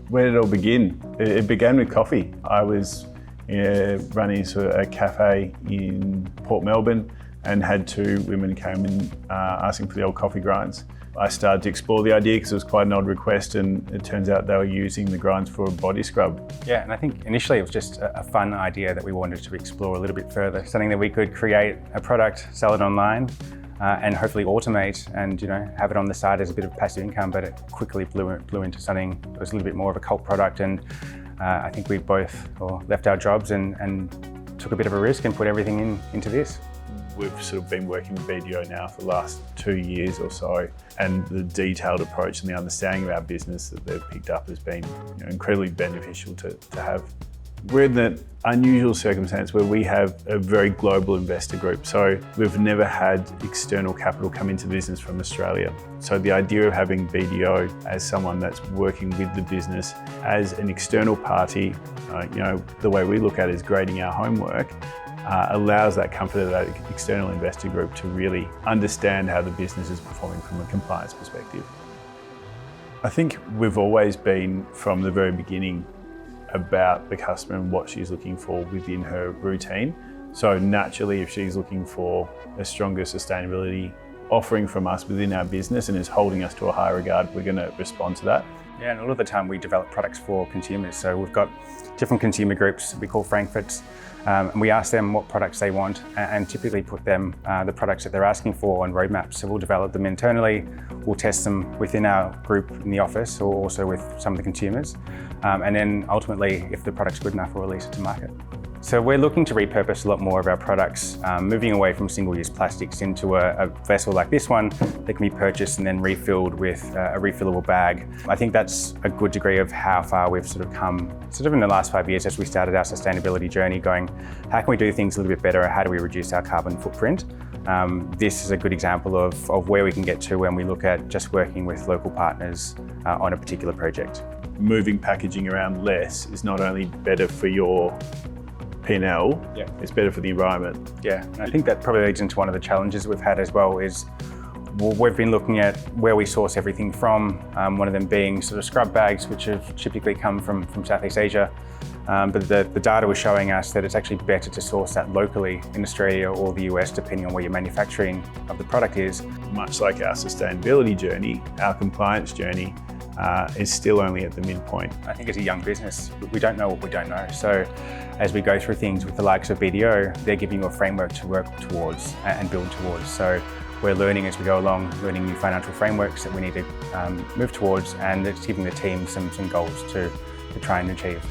Where did it all begin? It began with coffee. I was running a cafe in Port Melbourne and had two women came in asking for the old coffee grinds. I started to explore the idea because it was quite an odd request, and it turns out they were using the grinds for a body scrub. Yeah, and I think initially it was just a fun idea that we wanted to explore a little bit further. Something that we could create a product, sell it online, and hopefully automate and have it on the side as a bit of passive income, but it quickly blew into something that was a little bit more of a cult product. And I think we both left our jobs and took a bit of a risk and put everything into this. We've sort of been working with BDO now for the last 2 years or so, and the detailed approach and the understanding of our business that they've picked up has been incredibly beneficial to have. We're in that unusual circumstance where we have a very global investor group. So we've never had external capital come into the business from Australia. So the idea of having BDO as someone that's working with the business as an external party, the way we look at it is grading our homework, allows that comfort of that external investor group to really understand how the business is performing from a compliance perspective. I think we've always been, from the very beginning, about the customer and what she's looking for within her routine. So naturally, if she's looking for a stronger sustainability offering from us within our business and is holding us to a higher regard, we're going to respond to that. Yeah, and a lot of the time we develop products for consumers. So we've got different consumer groups we call Frankfurts, and we ask them what products they want and typically put them the products that they're asking for on roadmaps. So we'll develop them internally, we'll test them within our group in the office or also with some of the consumers. And then ultimately, if the product's good enough, we'll release it to market. So we're looking to repurpose a lot more of our products, moving away from single-use plastics into a vessel like this one that can be purchased and then refilled with a refillable bag. I think that's a good degree of how far we've sort of come in the last 5 years as we started our sustainability journey, going, how can we do things a little bit better? How do we reduce our carbon footprint? This is a good example of where we can get to when we look at just working with local partners on a particular project. Moving packaging around less is not only better for your P&L, it's better for the environment. Yeah, and I think that probably leads into one of the challenges we've had as well is we've been looking at where we source everything from, one of them being sort of scrub bags, which have typically come from Southeast Asia. But the data was showing us that it's actually better to source that locally in Australia or the US, depending on where your manufacturing of the product is. Much like our sustainability journey, our compliance journey is still only at the midpoint. I think as a young business, we don't know what we don't know. So as we go through things with the likes of BDO, they're giving you a framework to work towards and build towards. So we're learning as we go along, learning new financial frameworks that we need to move towards, and it's giving the team some goals to try and achieve.